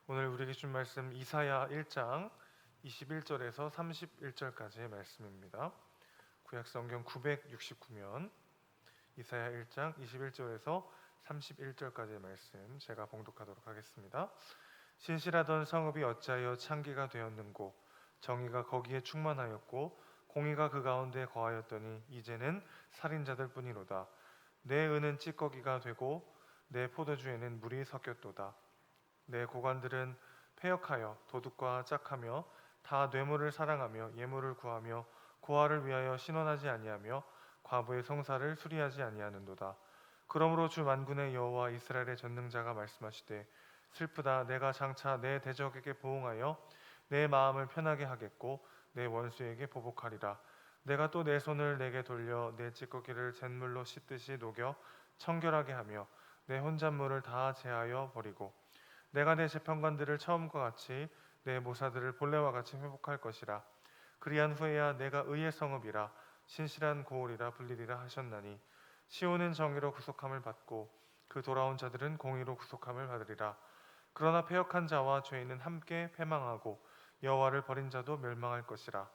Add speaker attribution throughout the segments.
Speaker 1: 오늘 우리에게 준 말씀 이사야 1장 21절에서 31절까지의 말씀입니다. 구약성경 969면 이사야 1장 21절에서 31절까지의 말씀 제가 봉독하도록 하겠습니다. 신실하던 성읍이 어찌하여 창기가 되었는고, 정의가 거기에 충만하였고 공의가 그 가운데 거하였더니 이제는 살인자들 뿐이로다. 내 은은 찌꺼기가 되고 내 포도주에는 물이 섞였도다. 내 고관들은 패역하여 도둑과 짝하며 다 뇌물을 사랑하며 예물을 구하며 고아를 위하여 신원하지 아니하며 과부의 성사를 수리하지 아니하는도다. 그러므로 주 만군의 여호와 이스라엘의 전능자가 말씀하시되, 슬프다. 내가 장차 내 대적에게 보응하여 내 마음을 편하게 하겠고 내 원수에게 보복하리라. 내가 또 내 손을 내게 돌려 내 찌꺼기를 잿물로 씻듯이 녹여 청결하게 하며 내 혼잣물을 다 제하여 버리고, 내가 내 재판관들을 처음과 같이 내 모사들을 본래와 같이 회복할 것이라. 그리한 후에야 내가 의의 성읍이라 신실한 고을이라 불리리라 하셨나니, 시온은 정의로 구속함을 받고 그 돌아온 자들은 공의로 구속함을 받으리라. 그러나 패역한 자와 죄인은 함께 패망하고 여호와를 버린 자도 멸망할 것이라.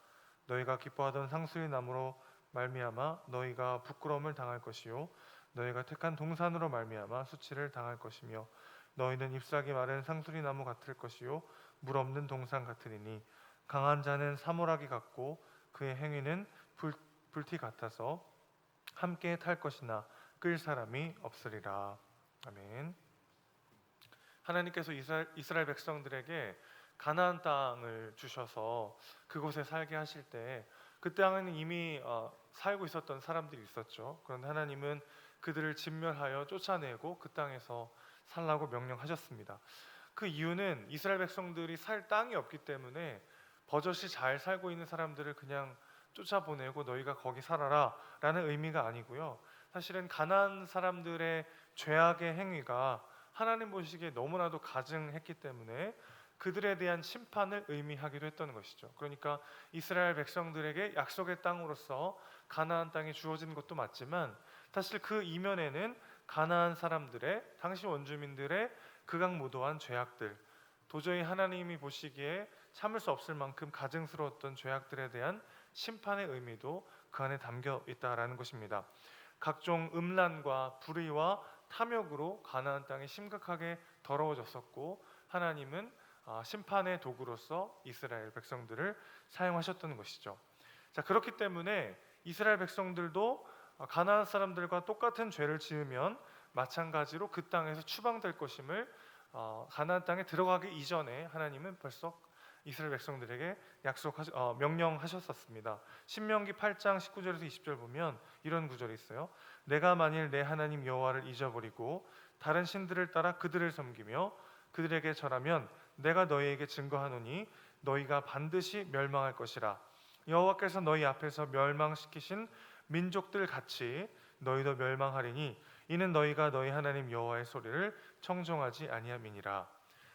Speaker 1: 너희가 기뻐하던 상수리 나무로 말미암아 너희가 부끄러움을 당할 것이요, 너희가 택한 동산으로 말미암아 수치를 당할 것이며, 너희는 잎사귀 마른 상수리 나무 같을 것이요 물 없는 동산 같으리니, 강한 자는 사모라기 같고 그의 행위는 불티 같아서 함께 탈 것이나 끌 사람이 없으리라. 아멘. 하나님께서 이스라엘 백성들에게 가나안 땅을 주셔서 그곳에 살게 하실 때, 그 땅에는 이미 살고 있었던 사람들이 있었죠. 그런데 하나님은 그들을 진멸하여 쫓아내고 그 땅에서 살라고 명령하셨습니다. 그 이유는 이스라엘 백성들이 살 땅이 없기 때문에 버젓이 잘 살고 있는 사람들을 그냥 쫓아보내고 너희가 거기 살아라 라는 의미가 아니고요, 사실은 가나안 사람들의 죄악의 행위가 하나님 보시기에 너무나도 가증했기 때문에 그들에 대한 심판을 의미하기도 했던 것이죠. 그러니까 이스라엘 백성들에게 약속의 땅으로서 가나안 땅이 주어진 것도 맞지만, 사실 그 이면에는 가나안 사람들의, 당시 원주민들의 극악무도한 죄악들, 도저히 하나님이 보시기에 참을 수 없을 만큼 가증스러웠던 죄악들에 대한 심판의 의미도 그 안에 담겨 있다라는 것입니다. 각종 음란과 불의와 탐욕으로 가나안 땅이 심각하게 더러워졌었고, 하나님은 심판의 도구로서 이스라엘 백성들을 사용하셨던 것이죠. 자, 그렇기 때문에 이스라엘 백성들도 가나안 사람들과 똑같은 죄를 지으면 마찬가지로 그 땅에서 추방될 것임을 가나안 땅에 들어가기 이전에 하나님은 벌써 이스라엘 백성들에게 명령하셨었습니다. 신명기 8장 19절에서 20절 보면 이런 구절이 있어요. 내가 만일 내 하나님 여호와를 잊어버리고 다른 신들을 따라 그들을 섬기며 그들에게 절하면 내가 너희에게 증거하노니 너희가 반드시 멸망할 것이라. 여호와께서 너희 앞에서 멸망시키신 민족들 같이 너희도 멸망하리니, 이는 너희가 너희 하나님 여호와의 소리를 청종하지 아니함이니라.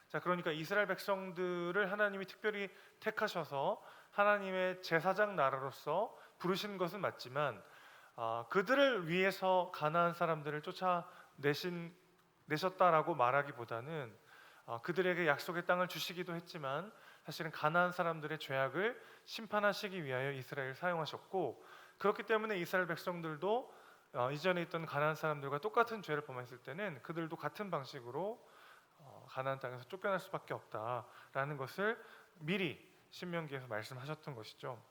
Speaker 1: 자, 그러니까 이스라엘 백성들을 하나님이 특별히 택하셔서 하나님의 제사장 나라로서 부르신 것은 맞지만, 그들을 위해서 가나안 사람들을 쫓아내셨다라고 말하기보다는 그들에게 약속의 땅을 주시기도 했지만, 사실은 가나안 사람들의 죄악을 심판하시기 위하여 이스라엘을 사용하셨고, 그렇기 때문에 이스라엘 백성들도 이전에 있던 가나안 사람들과 똑같은 죄를 범했을 때는 그들도 같은 방식으로 가나안 땅에서 쫓겨날 수밖에 없다라는 것을 미리 신명기에서 말씀하셨던 것이죠.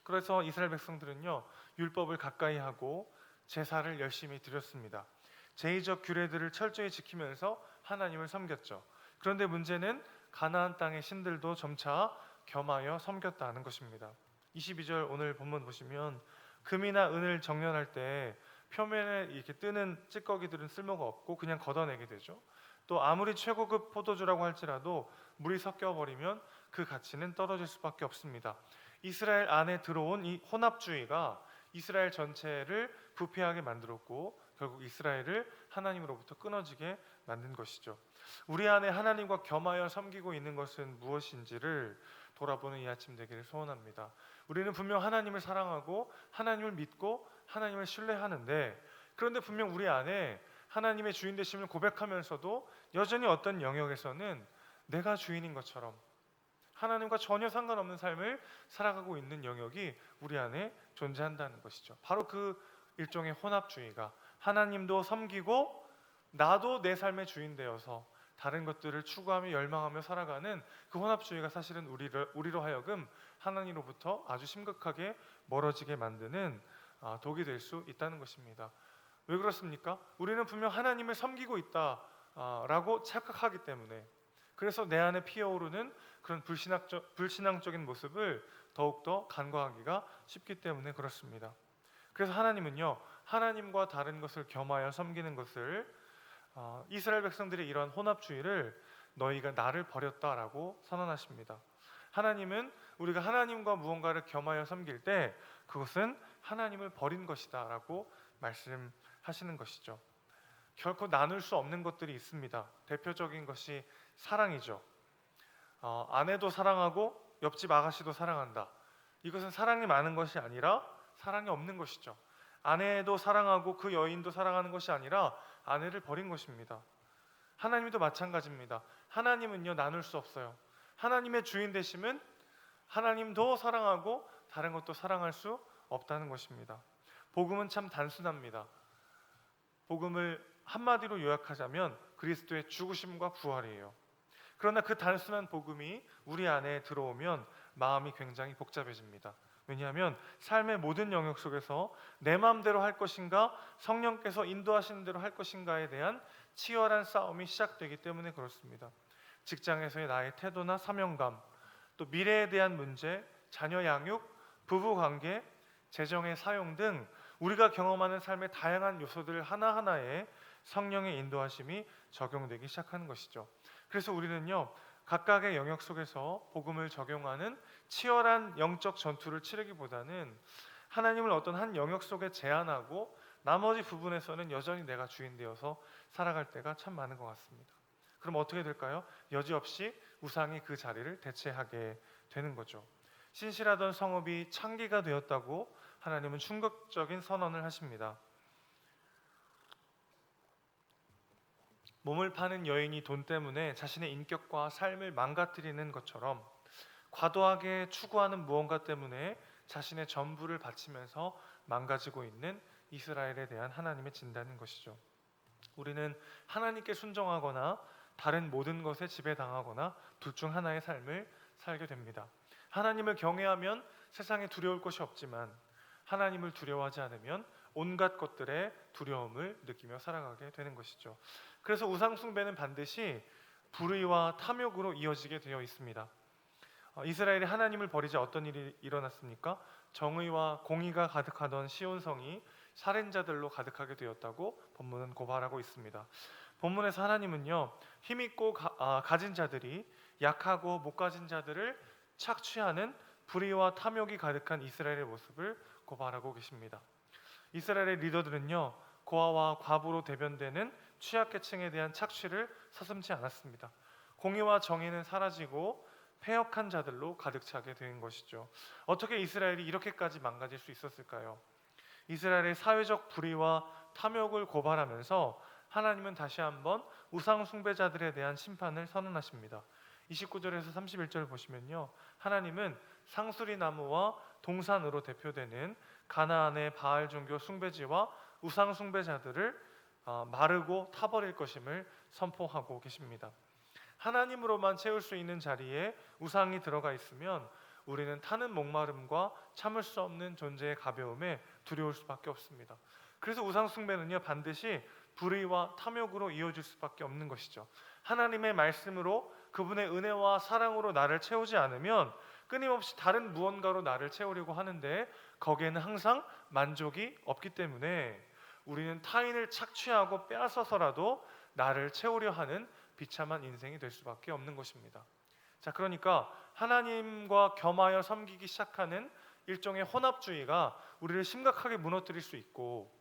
Speaker 1: 그래서 이스라엘 백성들은요, 율법을 가까이 하고 제사를 열심히 드렸습니다. 제의적 규례들을 철저히 지키면서 하나님을 섬겼죠. 그런데 문제는 가나안 땅의 신들도 점차 겸하여 섬겼다는 것입니다. 22절 오늘 본문 보시면, 금이나 은을 정련할 때 표면에 이렇게 뜨는 찌꺼기들은 쓸모가 없고 그냥 걷어내게 되죠. 또 아무리 최고급 포도주라고 할지라도 물이 섞여버리면 그 가치는 떨어질 수밖에 없습니다. 이스라엘 안에 들어온 이 혼합주의가 이스라엘 전체를 부패하게 만들었고, 결국 이스라엘을 하나님으로부터 끊어지게 만든 것이죠. 우리 안에 하나님과 겸하여 섬기고 있는 것은 무엇인지를 돌아보는 이 아침 되기를 소원합니다. 우리는 분명 하나님을 사랑하고 하나님을 믿고 하나님을 신뢰하는데, 그런데 분명 우리 안에 하나님의 주인 되심을 고백하면서도 여전히 어떤 영역에서는 내가 주인인 것처럼 하나님과 전혀 상관없는 삶을 살아가고 있는 영역이 우리 안에 존재한다는 것이죠. 바로 그 일종의 혼합주의가, 하나님도 섬기고 나도 내 삶의 주인 되어서 다른 것들을 추구하며 열망하며 살아가는 그 혼합주의가 사실은 우리로 하여금 하나님으로부터 아주 심각하게 멀어지게 만드는 독이 될 수 있다는 것입니다. 왜 그렇습니까? 우리는 분명 하나님을 섬기고 있다라고 착각하기 때문에, 그래서 내 안에 피어오르는 그런 불신앙적인 모습을 더욱더 간과하기가 쉽기 때문에 그렇습니다. 그래서 하나님은요, 하나님과 다른 것을 겸하여 섬기는 것을, 이스라엘 백성들의 이러한 혼합주의를 너희가 나를 버렸다라고 선언하십니다. 하나님은 우리가 하나님과 무언가를 겸하여 섬길 때 그것은 하나님을 버린 것이다 라고 말씀하시는 것이죠. 결코 나눌 수 없는 것들이 있습니다. 대표적인 것이 사랑이죠. 아내도 사랑하고 옆집 아가씨도 사랑한다. 이것은 사랑이 많은 것이 아니라 사랑이 없는 것이죠. 아내도 사랑하고 그 여인도 사랑하는 것이 아니라 아내를 버린 것입니다. 하나님도 마찬가지입니다. 하나님은요, 나눌 수 없어요. 하나님의 주인 되심은 하나님도 사랑하고 다른 것도 사랑할 수 없다는 것입니다. 복음은 참 단순합니다. 복음을 한마디로 요약하자면 그리스도의 죽으심과 부활이에요. 그러나 그 단순한 복음이 우리 안에 들어오면 마음이 굉장히 복잡해집니다. 왜냐하면 삶의 모든 영역 속에서 내 마음대로 할 것인가, 성령께서 인도하시는 대로 할 것인가에 대한 치열한 싸움이 시작되기 때문에 그렇습니다. 직장에서의 나의 태도나 사명감, 또 미래에 대한 문제, 자녀 양육, 부부 관계, 재정의 사용 등 우리가 경험하는 삶의 다양한 요소들 하나하나에 성령의 인도하심이 적용되기 시작하는 것이죠. 그래서 우리는요, 각각의 영역 속에서 복음을 적용하는 치열한 영적 전투를 치르기보다는 하나님을 어떤 한 영역 속에 제한하고 나머지 부분에서는 여전히 내가 주인 되어서 살아갈 때가 참 많은 것 같습니다. 그럼 어떻게 될까요? 여지없이 우상이 그 자리를 대체하게 되는 거죠. 신실하던 성읍이 창기가 되었다고 하나님은 충격적인 선언을 하십니다. 몸을 파는 여인이 돈 때문에 자신의 인격과 삶을 망가뜨리는 것처럼 과도하게 추구하는 무언가 때문에 자신의 전부를 바치면서 망가지고 있는 이스라엘에 대한 하나님의 진단인 것이죠. 우리는 하나님께 순종하거나 다른 모든 것에 지배당하거나 둘 중 하나의 삶을 살게 됩니다. 하나님을 경외하면 세상에 두려울 것이 없지만 하나님을 두려워하지 않으면 온갖 것들의 두려움을 느끼며 살아가게 되는 것이죠. 그래서 우상 숭배는 반드시 불의와 탐욕으로 이어지게 되어 있습니다. 이스라엘이 하나님을 버리자 어떤 일이 일어났습니까? 정의와 공의가 가득하던 시온성이 살인자들로 가득하게 되었다고 본문은 고발하고 있습니다. 본문에서 하나님은요, 힘있고 가진 자들이 약하고 못 가진 자들을 착취하는 불의와 탐욕이 가득한 이스라엘의 모습을 고발하고 계십니다. 이스라엘의 리더들은요, 고아와 과부로 대변되는 취약계층에 대한 착취를 서슴지 않았습니다. 공의와 정의는 사라지고 패역한 자들로 가득 차게 된 것이죠. 어떻게 이스라엘이 이렇게까지 망가질 수 있었을까요? 이스라엘의 사회적 불의와 탐욕을 고발하면서 하나님은 다시 한번 우상 숭배자들에 대한 심판을 선언하십니다. 29절에서 31절 보시면요, 하나님은 상수리 나무와 동산으로 대표되는 가나안의 바알 종교 숭배지와 우상 숭배자들을 마르고 타버릴 것임을 선포하고 계십니다. 하나님으로만 채울 수 있는 자리에 우상이 들어가 있으면 우리는 타는 목마름과 참을 수 없는 존재의 가벼움에 두려울 수밖에 없습니다. 그래서 우상 숭배는요, 반드시 불의와 탐욕으로 이어질 수밖에 없는 것이죠. 하나님의 말씀으로 그분의 은혜와 사랑으로 나를 채우지 않으면 끊임없이 다른 무언가로 나를 채우려고 하는데 거기에는 항상 만족이 없기 때문에 우리는 타인을 착취하고 빼앗아서라도 나를 채우려 하는 비참한 인생이 될 수밖에 없는 것입니다. 자, 그러니까 하나님과 겸하여 섬기기 시작하는 일종의 혼합주의가 우리를 심각하게 무너뜨릴 수 있고,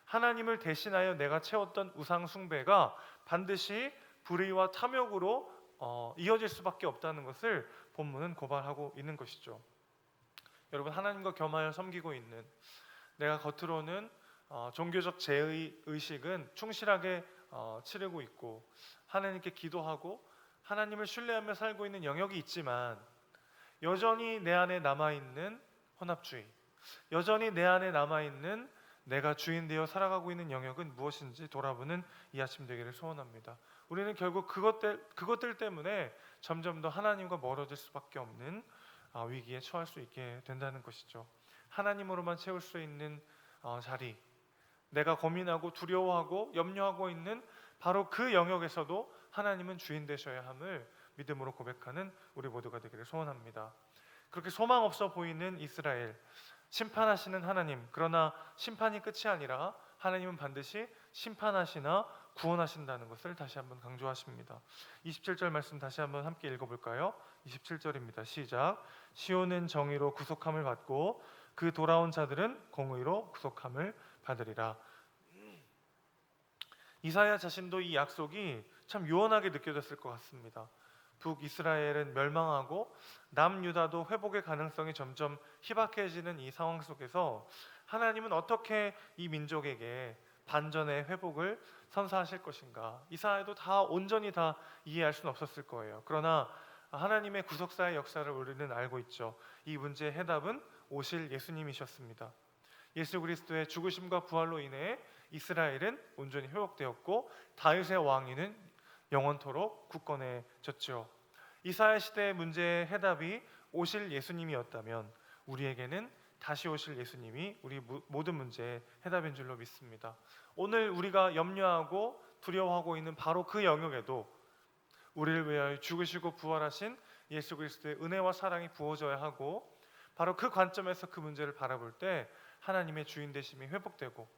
Speaker 1: 하나님을 대신하여 내가 채웠던 우상 숭배가 반드시 불의와 탐욕으로 이어질 수밖에 없다는 것을 본문은 고발하고 있는 것이죠. 여러분, 하나님과 겸하여 섬기고 있는, 내가 겉으로는 종교적 제의 의식은 충실하게 치르고 있고 하나님께 기도하고 하나님을 신뢰하며 살고 있는 영역이 있지만 여전히 내 안에 남아있는 혼합주의, 여전히 내 안에 남아있는 내가 주인 되어 살아가고 있는 영역은 무엇인지 돌아보는 이 아침 되기를 소원합니다. 우리는 결국 그것들 때문에 점점 더 하나님과 멀어질 수밖에 없는 위기에 처할 수 있게 된다는 것이죠. 하나님으로만 채울 수 있는 자리, 내가 고민하고 두려워하고 염려하고 있는 바로 그 영역에서도 하나님은 주인 되셔야 함을 믿음으로 고백하는 우리 모두가 되기를 소원합니다. 그렇게 소망 없어 보이는 이스라엘, 심판하시는 하나님, 그러나 심판이 끝이 아니라 하나님은 반드시 심판하시나 구원하신다는 것을 다시 한번 강조하십니다. 27절 말씀 다시 한번 함께 읽어볼까요? 27절입니다. 시작. 시온은 정의로 구속함을 받고 그 돌아온 자들은 공의로 구속함을 받으리라. 이사야 자신도 이 약속이 참 요원하게 느껴졌을 것 같습니다. 북이스라엘은 멸망하고 남유다도 회복의 가능성이 점점 희박해지는 이 상황 속에서 하나님은 어떻게 이 민족에게 반전의 회복을 선사하실 것인가, 이사야도 다 온전히 다 이해할 수는 없었을 거예요. 그러나 하나님의 구속사의 역사를 우리는 알고 있죠. 이 문제의 해답은 오실 예수님이셨습니다. 예수 그리스도의 죽으심과 부활로 인해 이스라엘은 온전히 회복되었고 다윗의 왕위는 영원토록 굳건해졌죠. 이사야 시대의 문제의 해답이 오실 예수님이었다면 우리에게는 다시 오실 예수님이 우리 모든 문제의 해답인 줄로 믿습니다. 오늘 우리가 염려하고 두려워하고 있는 바로 그 영역에도 우리를 위하여 죽으시고 부활하신 예수 그리스도의 은혜와 사랑이 부어져야 하고, 바로 그 관점에서 그 문제를 바라볼 때 하나님의 주인 되심이 회복되고,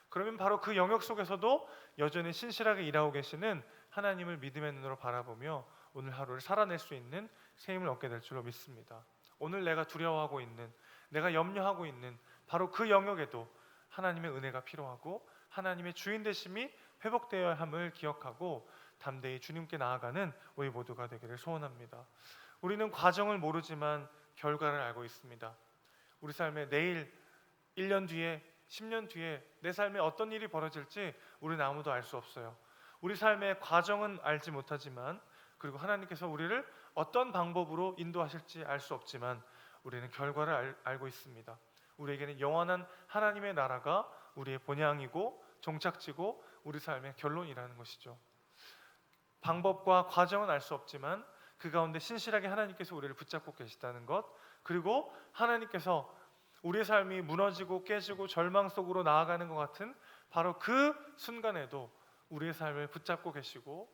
Speaker 1: 그러면 바로 그 영역 속에서도 여전히 신실하게 일하고 계시는 하나님을 믿음의 눈으로 바라보며 오늘 하루를 살아낼 수 있는 새 힘을 얻게 될 줄로 믿습니다. 오늘 내가 두려워하고 있는, 내가 염려하고 있는 바로 그 영역에도 하나님의 은혜가 필요하고 하나님의 주인 되심이 회복되어야 함을 기억하고 담대히 주님께 나아가는 우리 모두가 되기를 소원합니다. 우리는 과정을 모르지만 결과를 알고 있습니다. 우리 삶에 내일, 1년 뒤에, 10년 뒤에 내 삶에 어떤 일이 벌어질지 우리는 아무도 알 수 없어요. 우리 삶의 과정은 알지 못하지만, 그리고 하나님께서 우리를 어떤 방법으로 인도하실지 알 수 없지만 우리는 결과를 알고 있습니다. 우리에게는 영원한 하나님의 나라가 우리의 본향이고 종착지고 우리 삶의 결론이라는 것이죠. 방법과 과정은 알 수 없지만 그 가운데 신실하게 하나님께서 우리를 붙잡고 계시다는 것, 그리고 하나님께서 우리의 삶이 무너지고 깨지고 절망 속으로 나아가는 것 같은 바로 그 순간에도 우리의 삶을 붙잡고 계시고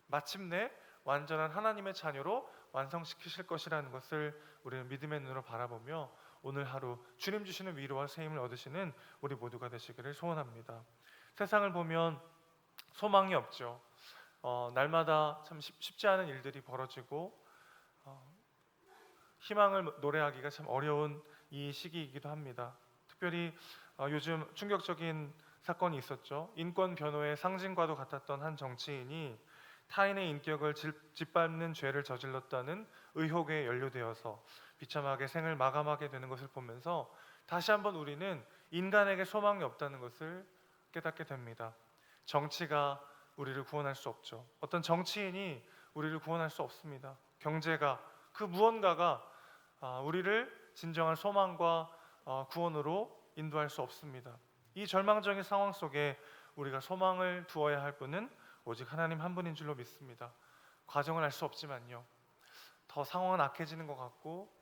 Speaker 1: 마침내 완전한 하나님의 자녀로 완성시키실 것이라는 것을 우리는 믿음의 눈으로 바라보며 오늘 하루 주님 주시는 위로와 새 힘을 얻으시는 우리 모두가 되시기를 소원합니다. 세상을 보면 소망이 없죠. 날마다 참 쉽지 않은 일들이 벌어지고 희망을 노래하기가 참 어려운 이 시기이기도 합니다. 특별히 요즘 충격적인 사건이 있었죠. 인권 변호의 상징과도 같았던 한 정치인이 타인의 인격을 짓밟는 죄를 저질렀다는 의혹에 연루되어서 비참하게 생을 마감하게 되는 것을 보면서 다시 한번 우리는 인간에게 소망이 없다는 것을 깨닫게 됩니다. 정치가 우리를 구원할 수 없죠. 어떤 정치인이 우리를 구원할 수 없습니다. 경제가, 그 무언가가 우리를 진정한 소망과 구원으로 인도할 수 없습니다. 이 절망적인 상황 속에 우리가 소망을 두어야 할 분은 오직 하나님 한 분인 줄로 믿습니다. 과정을 알 수 없지만요, 더 상황은 악해지는 것 같고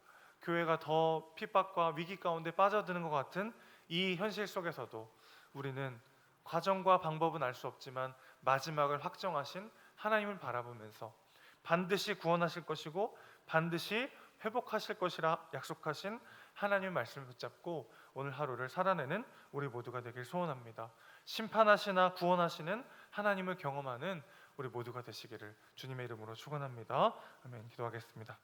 Speaker 1: 교회가 더 핍박과 위기 가운데 빠져드는 것 같은 이 현실 속에서도 우리는 과정과 방법은 알 수 없지만 마지막을 확정하신 하나님을 바라보면서 반드시 구원하실 것이고 반드시 회복하실 것이라 약속하신 하나님의 말씀을 붙잡고 오늘 하루를 살아내는 우리 모두가 되길 소원합니다. 심판하시나 구원하시는 하나님을 경험하는 우리 모두가 되시기를 주님의 이름으로 축원합니다. 아멘. 기도하겠습니다.